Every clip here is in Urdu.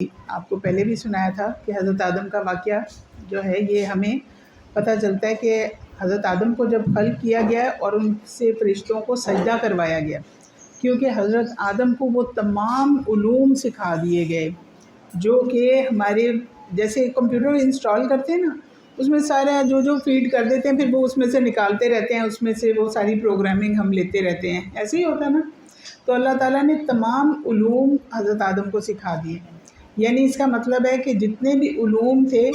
آپ کو پہلے بھی سنایا تھا کہ حضرت آدم کا واقعہ جو ہے یہ ہمیں پتہ چلتا ہے کہ حضرت آدم کو جب خلق کیا گیا اور ان سے فرشتوں کو سجدہ کروایا گیا، کیونکہ حضرت آدم کو وہ تمام علوم سکھا دیے گئے جو کہ ہمارے جیسے کمپیوٹر انسٹال کرتے ہیں نا، اس میں سارا جو فیڈ کر دیتے ہیں، پھر وہ اس میں سے نکالتے رہتے ہیں، اس میں سے وہ ساری پروگرامنگ ہم لیتے رہتے ہیں، ایسے ہی ہوتا نا۔ تو اللہ تعالیٰ نے تمام علوم حضرت آدم کو سکھا دیے، یعنی اس کا مطلب ہے کہ جتنے بھی علوم تھے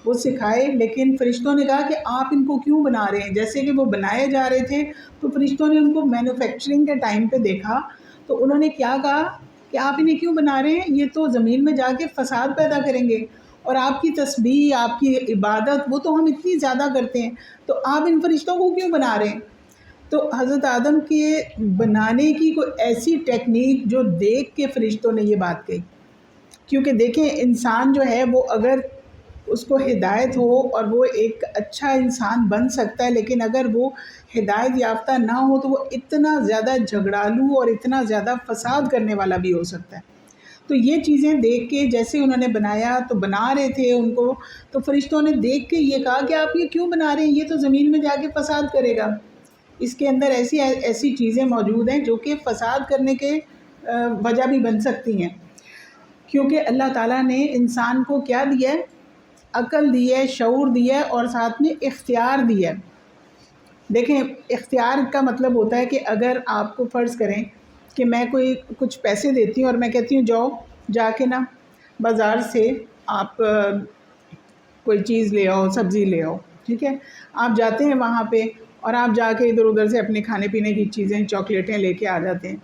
وہ سکھائے، لیکن فرشتوں نے کہا کہ آپ ان کو کیوں بنا رہے ہیں؟ جیسے کہ وہ بنائے جا رہے تھے تو فرشتوں نے ان کو مینوفیکچرنگ کے ٹائم پہ دیکھا تو انہوں نے کیا کہا کہ آپ انہیں کیوں بنا رہے ہیں؟ یہ تو زمین میں جا کے فساد پیدا کریں گے، اور آپ کی تسبیح، آپ کی عبادت وہ تو ہم اتنی زیادہ کرتے ہیں، تو آپ ان فرشتوں کو کیوں بنا رہے ہیں؟ تو حضرت آدم کے بنانے کی کوئی ایسی ٹیکنیک جو دیکھ کے فرشتوں نے یہ بات کہی، کیونکہ دیکھیں انسان جو ہے وہ اگر اس کو ہدایت ہو اور وہ ایک اچھا انسان بن سکتا ہے، لیکن اگر وہ ہدایت یافتہ نہ ہو تو وہ اتنا زیادہ جھگڑالو اور اتنا زیادہ فساد کرنے والا بھی ہو سکتا ہے۔ تو یہ چیزیں دیکھ کے جیسے انہوں نے بنایا تو بنا رہے تھے ان کو، تو فرشتوں نے دیکھ کے یہ کہا کہ آپ یہ کیوں بنا رہے ہیں؟ یہ تو زمین میں جا کے فساد کرے گا، اس کے اندر ایسی چیزیں موجود ہیں جو کہ فساد کرنے کے وجہ بھی بن سکتی ہیں، کیونکہ اللہ تعالیٰ نے انسان کو کیا دیا ہے؟ عقل دی ہے، شعور دیا ہے، اور ساتھ میں اختیار دیا ہے۔ دیکھیں اختیار کا مطلب ہوتا ہے کہ اگر آپ کو فرض کریں کہ میں کچھ پیسے دیتی ہوں اور میں کہتی ہوں جاؤ جا کے نا بازار سے آپ کوئی چیز لے آؤ، سبزی لے آؤ، ٹھیک ہے؟ آپ جاتے ہیں وہاں پہ اور آپ جا کے ادھر ادھر سے اپنے کھانے پینے کی چیزیں، چاکلیٹیں لے کے آ جاتے ہیں،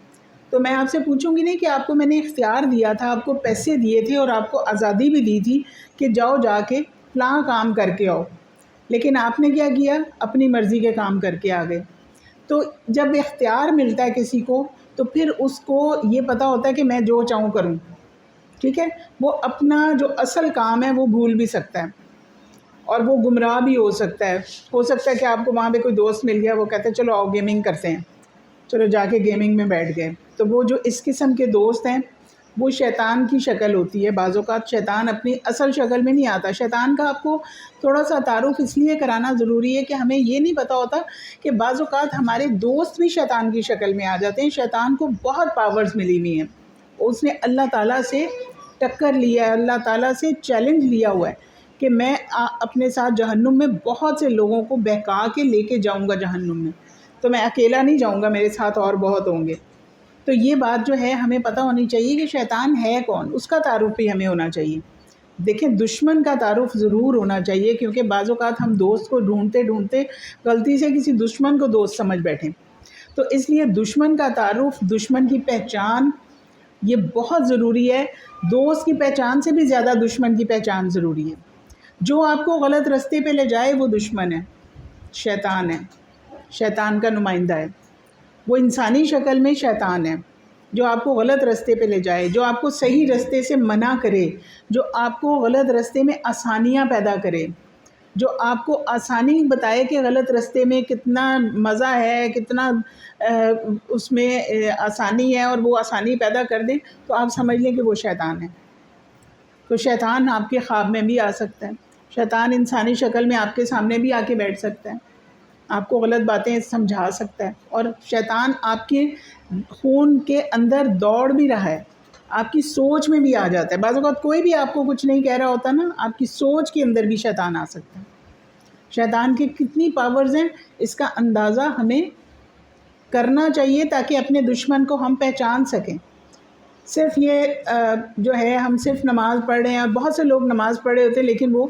تو میں آپ سے پوچھوں گی نہیں کہ آپ کو میں نے اختیار دیا تھا، آپ کو پیسے دیے تھے اور آپ کو آزادی بھی دی تھی کہ جاؤ جا کے فلاں کام کر کے آؤ، لیکن آپ نے کیا کیا؟ اپنی مرضی کے کام کر کے آ گئے۔ تو جب اختیار ملتا ہے کسی کو تو پھر اس کو یہ پتہ ہوتا ہے کہ میں جو چاہوں کروں، ٹھیک ہے؟ وہ اپنا جو اصل کام ہے وہ بھول بھی سکتا ہے اور وہ گمراہ بھی ہو سکتا ہے کہ آپ کو وہاں پہ کوئی دوست مل گیا، وہ کہتے ہیں چلو آؤ گیمنگ کرتے ہیں، چلو جا کے گیمنگ میں بیٹھ گئے، تو وہ جو اس قسم کے دوست ہیں وہ شیطان کی شکل ہوتی ہے۔ بعض اوقات شیطان اپنی اصل شکل میں نہیں آتا۔ شیطان کا آپ کو تھوڑا سا تعارف اس لیے کرانا ضروری ہے کہ ہمیں یہ نہیں پتہ ہوتا کہ بعض اوقات ہمارے دوست بھی شیطان کی شکل میں آ جاتے ہیں۔ شیطان کو بہت پاورز ملی ہوئی ہیں، اس نے اللہ تعالیٰ سے ٹکر لیا ہے، اللہ تعالیٰ سے چیلنج لیا ہوا ہے کہ میں اپنے ساتھ جہنم میں بہت سے لوگوں کو بہکا کے لے کے جاؤں گا جہنم میں، تو میں اکیلا نہیں جاؤں گا، میرے ساتھ اور بہت ہوں گے۔ تو یہ بات جو ہے ہمیں پتہ ہونی چاہیے کہ شیطان ہے کون، اس کا تعارف بھی ہمیں ہونا چاہیے۔ دیکھیں دشمن کا تعارف ضرور ہونا چاہیے، کیونکہ بعض اوقات ہم دوست کو ڈھونڈتے ڈھونڈتے غلطی سے کسی دشمن کو دوست سمجھ بیٹھیں، تو اس لیے دشمن کا تعارف، دشمن کی پہچان یہ بہت ضروری ہے۔ دوست کی پہچان سے بھی زیادہ دشمن کی پہچان ضروری ہے۔ جو آپ کو غلط راستے پہ لے جائے وہ دشمن ہے، شیطان ہے، شیطان کا نمائندہ ہے، وہ انسانی شکل میں شیطان ہے۔ جو آپ کو غلط راستے پہ لے جائے، جو آپ کو صحیح راستے سے منع کرے، جو آپ کو غلط راستے میں آسانیاں پیدا کرے، جو آپ کو آسانی بتائے کہ غلط راستے میں کتنا مزہ ہے، کتنا اس میں آسانی ہے، اور وہ آسانی پیدا کر دے، تو آپ سمجھ لیں کہ وہ شیطان ہے۔ تو شیطان آپ کے خواب میں بھی آ سکتا ہے، شیطان انسانی شکل میں آپ کے سامنے بھی آ کے بیٹھ سکتا ہے، آپ کو غلط باتیں سمجھا سکتا ہے، اور شیطان آپ کے خون کے اندر دوڑ بھی رہا ہے، آپ کی سوچ میں بھی آ جاتا ہے۔ بعض اوقات کوئی بھی آپ کو کچھ نہیں کہہ رہا ہوتا نا، آپ کی سوچ کے اندر بھی شیطان آ سکتا ہے۔ شیطان کی کتنی پاورز ہیں اس کا اندازہ ہمیں کرنا چاہیے تاکہ اپنے دشمن کو ہم پہچان سکیں۔ صرف یہ جو ہے ہم صرف نماز پڑھ رہے ہیں، اور بہت سے لوگ نماز پڑھے ہوتے ہیں لیکن وہ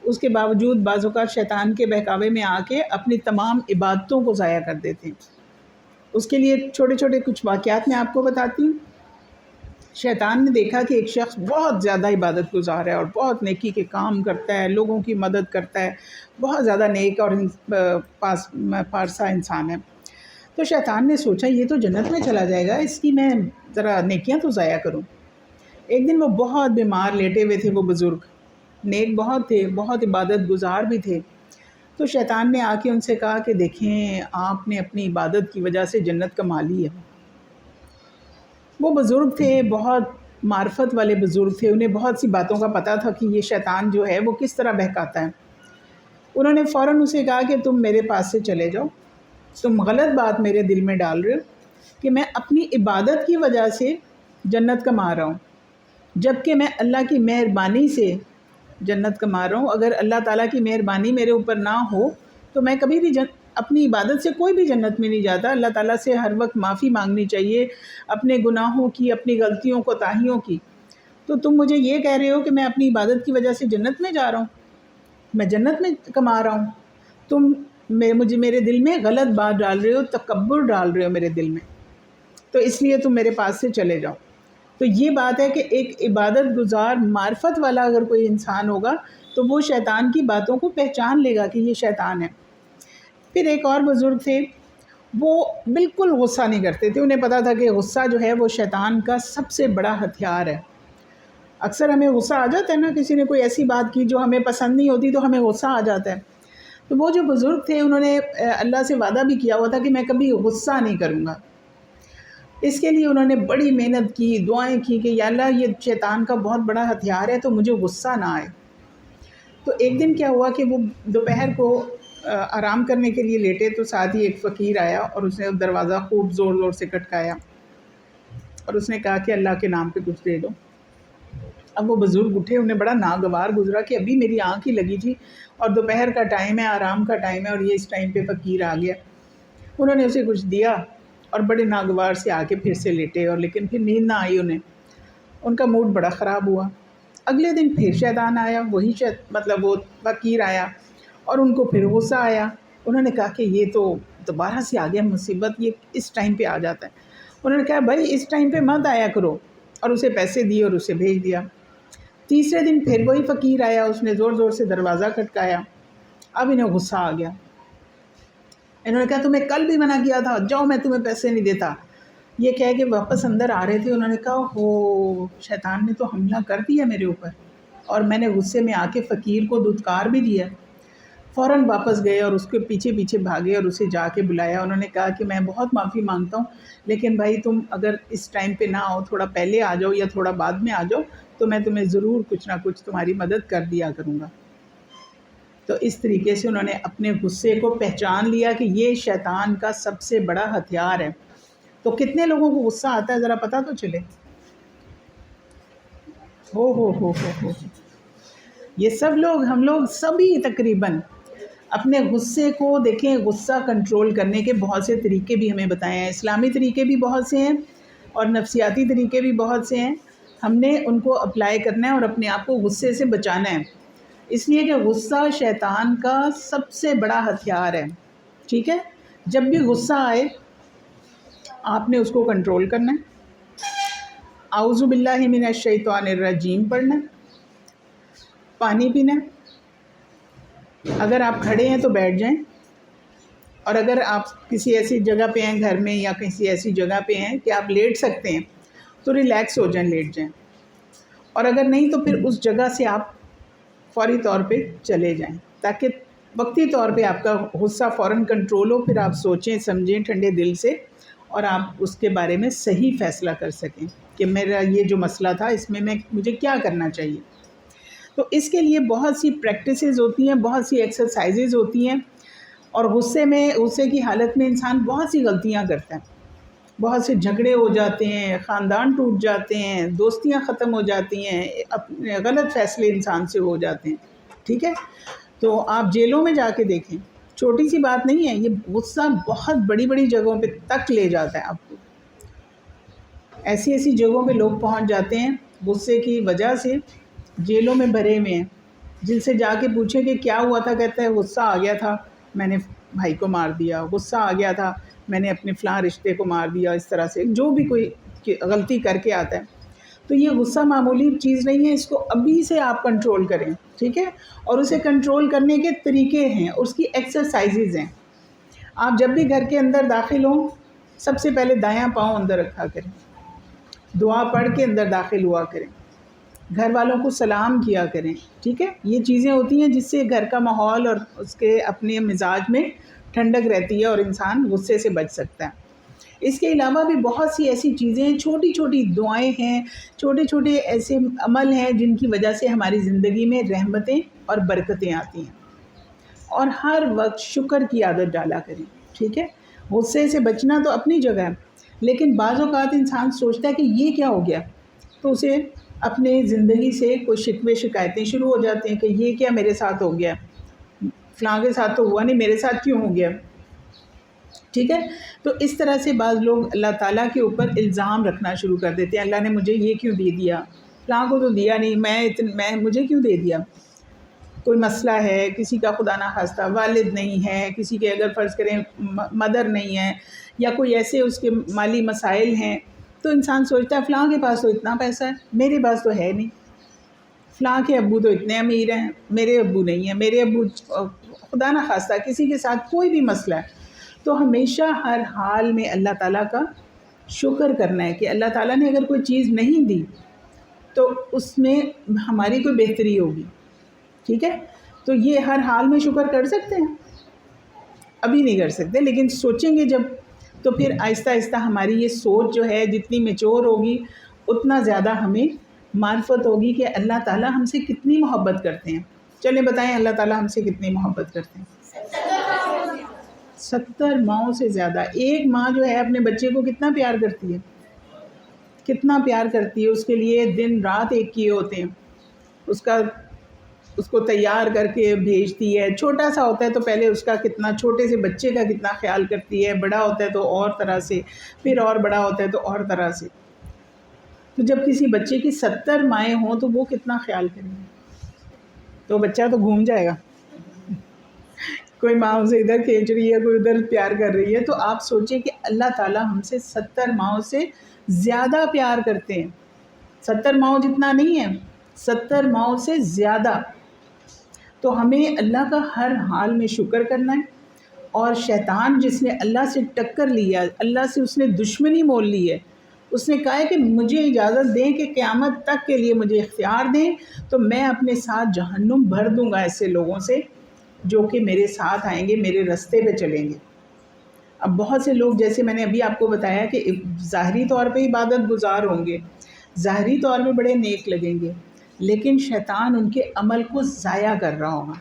اس کے باوجود بعض اوقات شیطان کے بہکاوے میں آ کے اپنی تمام عبادتوں کو ضائع کر دیتے ہیں۔ اس کے لیے چھوٹے چھوٹے کچھ واقعات میں آپ کو بتاتی ہوں۔ شیطان نے دیکھا کہ ایک شخص بہت زیادہ عبادت گزار ہے اور بہت نیکی کے کام کرتا ہے، لوگوں کی مدد کرتا ہے، بہت زیادہ نیک اور پارسا انسان ہے۔ تو شیطان نے سوچا یہ تو جنت میں چلا جائے گا، اس کی میں ذرا نیکیاں تو ضائع کروں۔ ایک دن وہ بہت بیمار لیٹے ہوئے تھے، وہ بزرگ نیک بہت تھے، بہت عبادت گزار بھی تھے۔ تو شیطان نے آ کے ان سے کہا کہ دیکھیں آپ نے اپنی عبادت کی وجہ سے جنت کما لی ہے۔ وہ بزرگ تھے، بہت معرفت والے بزرگ تھے، انہیں بہت سی باتوں کا پتہ تھا کہ یہ شیطان جو ہے وہ کس طرح بہکاتا ہے۔ انہوں نے فوراً اسے کہا کہ تم میرے پاس سے چلے جاؤ، تم غلط بات میرے دل میں ڈال رہے ہو کہ میں اپنی عبادت کی وجہ سے جنت کما رہا ہوں، جبکہ میں اللہ کی مہربانی سے جنت کما رہا ہوں۔ اگر اللہ تعالیٰ کی مہربانی میرے اوپر نہ ہو تو میں کبھی بھی اپنی عبادت سے کوئی بھی جنت میں نہیں جاتا۔ اللہ تعالیٰ سے ہر وقت معافی مانگنی چاہیے اپنے گناہوں کی، اپنی غلطیوں کوتاہیوں کی۔ تو تم مجھے یہ کہہ رہے ہو کہ میں اپنی عبادت کی وجہ سے جنت میں جا رہا ہوں، میں جنت میں کما رہا ہوں، تم مجھے میرے دل میں غلط بات ڈال رہے ہو، تکبر ڈال رہے ہو میرے دل میں، تو اس لیے تم میرے پاس سے چلے جاؤ۔ تو یہ بات ہے کہ ایک عبادت گزار معرفت والا اگر کوئی انسان ہوگا تو وہ شیطان کی باتوں کو پہچان لے گا کہ یہ شیطان ہے۔ پھر ایک اور بزرگ تھے، وہ بالکل غصہ نہیں کرتے تھے، انہیں پتہ تھا کہ غصہ جو ہے وہ شیطان کا سب سے بڑا ہتھیار ہے۔ اکثر ہمیں غصہ آ جاتا ہے نا، کسی نے کوئی ایسی بات کی جو ہمیں پسند نہیں ہوتی تو ہمیں غصہ آ جاتا ہے۔ تو وہ جو بزرگ تھے انہوں نے اللہ سے وعدہ بھی کیا ہوا تھا کہ میں کبھی غصہ نہیں کروں گا۔ اس کے لیے انہوں نے بڑی محنت کی، دعائیں کی کہ یا اللہ یہ شیطان کا بہت بڑا ہتھیار ہے تو مجھے غصہ نہ آئے۔ تو ایک دن کیا ہوا کہ وہ دوپہر کو آرام کرنے کے لیے لیٹے تو ساتھ ہی ایک فقیر آیا اور اس نے دروازہ خوب زور زور سے کھٹکایا اور اس نے کہا کہ اللہ کے نام پہ کچھ دے دو۔ اب وہ بزرگ اٹھے، انہیں بڑا ناگوار گزرا کہ ابھی میری آنکھ ہی لگی تھی اور دوپہر کا ٹائم ہے، آرام کا ٹائم ہے، اور یہ اس ٹائم پہ فقیر آ گیا۔ انہوں نے اسے کچھ دیا اور بڑے ناگوار سے آ کے پھر سے لیٹے، اور لیکن پھر نیند نہ آئی انہیں، ان کا موڈ بڑا خراب ہوا۔ اگلے دن پھر شیطان آیا، وہی مطلب وہ فقیر آیا اور ان کو پھر غصہ آیا۔ انہوں نے کہا کہ یہ تو دوبارہ سے آ گیا مصیبت، یہ اس ٹائم پہ آ جاتا ہے۔ انہوں نے کہا بھائی اس ٹائم پہ مت آیا کرو، اور اسے پیسے دیے اور اسے بھیج دیا۔ تیسرے دن پھر وہی فقیر آیا، اس نے زور زور سے دروازہ کھٹکایا۔ اب انہیں غصہ آ گیا، انہوں نے کہا تمہیں کل بھی منع کیا تھا، جاؤ میں تمہیں پیسے نہیں دیتا۔ یہ کہہ کے واپس اندر آ رہے تھے، انہوں نے کہا ہو شیطان نے تو حملہ کر دیا میرے اوپر، اور میں نے غصے میں آ کے فقیر کو دھتکار بھی دیا۔ فوراً واپس گئے اور اس کے پیچھے پیچھے بھاگے اور اسے جا کے بلایا۔ انہوں نے کہا کہ میں بہت معافی مانگتا ہوں، لیکن بھائی تم اگر اس ٹائم پہ نہ آؤ، تھوڑا پہلے آ جاؤ یا تھوڑا بعد میں آ جاؤ تو میں تمہیں ضرور کچھ نہ کچھ تمہاری مدد کر دیا کروں گا۔ تو اس طریقے سے انہوں نے اپنے غصے کو پہچان لیا کہ یہ شیطان کا سب سے بڑا ہتھیار ہے۔ تو کتنے لوگوں کو غصہ آتا ہے ذرا پتہ تو چلے۔ ہو یہ سب لوگ، ہم لوگ سبھی تقریباً اپنے غصے کو دیکھیں، غصہ کنٹرول کرنے کے بہت سے طریقے بھی ہمیں بتائے ہیں، اسلامی طریقے بھی بہت سے ہیں اور نفسیاتی طریقے بھی بہت سے ہیں۔ ہم نے ان کو اپلائی کرنا ہے اور اپنے آپ کو غصے سے بچانا ہے، اس لیے کہ غصہ شیطان کا سب سے بڑا ہتھیار ہے۔ ٹھیک ہے، جب بھی غصہ آئے آپ نے اس کو کنٹرول کرنا ہے، اعوذ باللہ من الشیطان الرجیم پڑھنا ہے، پانی پینا ہے، اگر آپ کھڑے ہیں تو بیٹھ جائیں، اور اگر آپ کسی ایسی جگہ پہ ہیں گھر میں یا کسی ایسی جگہ پہ ہیں کہ آپ لیٹ سکتے ہیں تو ریلیکس ہو جائیں، لیٹ جائیں، اور اگر نہیں تو پھر اس جگہ سے آپ فوری طور پہ چلے جائیں تاکہ وقتی طور پہ آپ کا غصہ فوراً کنٹرول ہو، پھر آپ سوچیں سمجھیں ٹھنڈے دل سے اور آپ اس کے بارے میں صحیح فیصلہ کر سکیں کہ میرا یہ جو مسئلہ تھا اس میں مجھے کیا کرنا چاہیے۔ تو اس کے لیے بہت سی پریکٹسز ہوتی ہیں، بہت سی ایکسرسائزز ہوتی ہیں، اور غصے کی حالت میں انسان بہت سی غلطیاں کرتا ہے، بہت سے جھگڑے ہو جاتے ہیں، خاندان ٹوٹ جاتے ہیں، دوستیاں ختم ہو جاتی ہیں، اپنے غلط فیصلے انسان سے ہو جاتے ہیں۔ ٹھیک ہے، تو آپ جیلوں میں جا کے دیکھیں، چھوٹی سی بات نہیں ہے، یہ غصہ بہت بڑی بڑی جگہوں پہ تک لے جاتا ہے آپ کو۔ ایسی ایسی جگہوں پہ لوگ پہنچ جاتے ہیں غصے کی وجہ سے، جیلوں میں بھرے ہوئے ہیں، جن سے جا کے پوچھیں کہ کیا ہوا تھا، کہتا ہے غصہ آ گیا تھا میں نے بھائی کو مار دیا، غصہ آ گیا تھا میں نے اپنے فلاں رشتے کو مار دیا، اس طرح سے جو بھی کوئی غلطی کر کے آتا ہے۔ تو یہ غصہ معمولی چیز نہیں ہے، اس کو ابھی سے آپ کنٹرول کریں، ٹھیک ہے، اور اسے کنٹرول کرنے کے طریقے ہیں، اس کی ایکسرسائزز ہیں۔ آپ جب بھی گھر کے اندر داخل ہوں سب سے پہلے دایاں پاؤں اندر رکھا کریں، دعا پڑھ کے اندر داخل ہوا کریں، گھر والوں کو سلام کیا کریں، ٹھیک ہے۔ یہ چیزیں ہوتی ہیں جس سے گھر کا ماحول اور اس کے اپنے مزاج میں ٹھنڈک رہتی ہے اور انسان غصے سے بچ سکتا ہے۔ اس کے علاوہ بھی بہت سی ایسی چیزیں ہیں، چھوٹی چھوٹی دعائیں ہیں، چھوٹے چھوٹے ایسے عمل ہیں جن کی وجہ سے ہماری زندگی میں رحمتیں اور برکتیں آتی ہیں۔ اور ہر وقت شکر کی عادت ڈالا کریں، ٹھیک ہے؟ غصے سے بچنا تو اپنی جگہ ہے، لیکن بعض اوقات انسان سوچتا ہے کہ یہ کیا ہو گیا، تو اسے اپنے زندگی سے کوئی شکوے شکایتیں شروع ہو جاتے ہیں کہ یہ کیا میرے ساتھ ہو گیا، فلاں کے ساتھ تو ہوا نہیں، میرے ساتھ کیوں ہو گیا، ٹھیک ہے؟ تو اس طرح سے بعض لوگ اللہ تعالیٰ کے اوپر الزام رکھنا شروع کر دیتے ہیں، اللہ نے مجھے یہ کیوں دے دیا، فلاں کو تو دیا نہیں، میں مجھے کیوں دے دیا۔ کوئی مسئلہ ہے، کسی کا خدا نہ خواستہ والد نہیں ہے، کسی کے اگر فرض کریں مدر نہیں ہے، یا کوئی ایسے اس کے مالی مسائل ہیں، تو انسان سوچتا ہے فلاں کے پاس تو اتنا پیسہ ہے، میرے پاس تو ہے نہیں، فلاں کے ابو تو اتنے امیر ہیں، میرے ابو نہیں ہیں، میرے ابو خدا نہ خواستہ کسی کے ساتھ کوئی بھی مسئلہ ہے، تو ہمیشہ ہر حال میں اللہ تعالیٰ کا شکر کرنا ہے کہ اللہ تعالیٰ نے اگر کوئی چیز نہیں دی تو اس میں ہماری کوئی بہتری ہوگی، ٹھیک ہے؟ تو یہ ہر حال میں شکر کر سکتے ہیں؟ ابھی نہیں کر سکتے، لیکن سوچیں گے جب، تو پھر آہستہ آہستہ ہماری یہ سوچ جو ہے جتنی میچور ہوگی اتنا زیادہ ہمیں معرفت ہوگی کہ اللہ تعالیٰ ہم سے کتنی محبت کرتے ہیں۔ چلیں بتائیں اللہ تعالیٰ ہم سے کتنی محبت کرتے ہیں؟ 70 ماؤں سے زیادہ۔ ایک ماں جو ہے اپنے بچے کو کتنا پیار کرتی ہے، کتنا پیار کرتی ہے، اس کے لیے دن رات ایک کیے ہوتے ہیں، اس کو تیار کر کے بھیجتی ہے، چھوٹا سا ہوتا ہے تو پہلے اس کا کتنا، چھوٹے سے بچے کا کتنا خیال کرتی ہے، بڑا ہوتا ہے تو اور طرح سے، پھر اور بڑا ہوتا ہے تو اور طرح سے۔ تو جب کسی بچے کی 70 مائیں ہوں تو وہ کتنا خیال کریں گے، تو بچہ تو گھوم جائے گا، کوئی ماں اسے ادھر کھینچ رہی ہے، کوئی ادھر پیار کر رہی ہے، تو آپ سوچیں کہ اللہ تعالیٰ ہم سے 70 ماؤں سے زیادہ پیار کرتے ہیں، 70 ماؤں جتنا نہیں ہے، 70 ماؤں سے زیادہ۔ تو ہمیں اللہ کا ہر حال میں شکر کرنا ہے، اور شیطان جس نے اللہ سے ٹکر لیا، اللہ سے اس نے دشمنی مول لی ہے، اس نے کہا ہے کہ مجھے اجازت دیں کہ قیامت تک کے لیے مجھے اختیار دیں تو میں اپنے ساتھ جہنم بھر دوں گا ایسے لوگوں سے جو کہ میرے ساتھ آئیں گے، میرے رستے پہ چلیں گے۔ اب بہت سے لوگ، جیسے میں نے ابھی آپ کو بتایا کہ ظاہری طور پہ عبادت گزار ہوں گے، ظاہری طور پہ بڑے نیک لگیں گے، لیکن شیطان ان کے عمل کو ضائع کر رہا ہوگا۔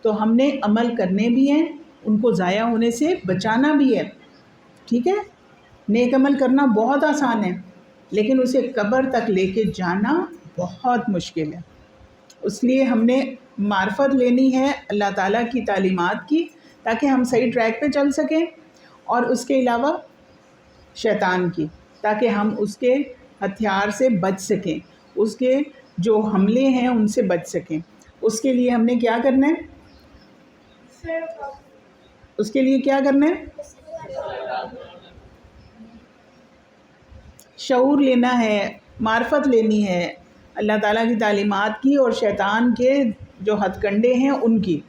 تو ہم نے عمل کرنے بھی ہیں، ان کو ضائع ہونے سے بچانا بھی ہے، ٹھیک ہے؟ نیک عمل کرنا بہت آسان ہے، لیکن اسے قبر تک لے کے جانا بہت مشکل ہے۔ اس لیے ہم نے معرفت لینی ہے اللہ تعالیٰ کی تعلیمات کی، تاکہ ہم صحیح ٹریک پہ چل سکیں، اور اس کے علاوہ شیطان کی، تاکہ ہم اس کے ہتھیار سے بچ سکیں، اس کے جو حملے ہیں ان سے بچ سکیں۔ اس کے لیے ہم نے کیا کرنا ہے؟ اس کے لیے کیا کرنا ہے؟ شعور لینا ہے، معرفت لینی ہے اللہ تعالیٰ کی تعلیمات کی اور شیطان کے جو ہتھ کنڈے ہیں ان کی۔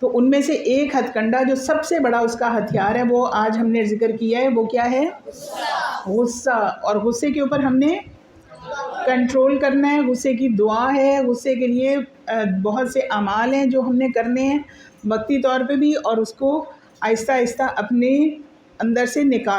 تو ان میں سے ایک ہتھ کنڈا جو سب سے بڑا اس کا ہتھیار ہے، وہ آج ہم نے ذکر کیا ہے، وہ کیا ہے؟ غصہ۔ اور غصے کے اوپر ہم نے کنٹرول کرنا ہے، غصے کی دعا ہے، غصے کے لیے بہت سے اعمال ہیں جو ہم نے کرنے ہیں وقتی طور پہ بھی، اور اس کو آہستہ آہستہ اپنے اندر سے نکال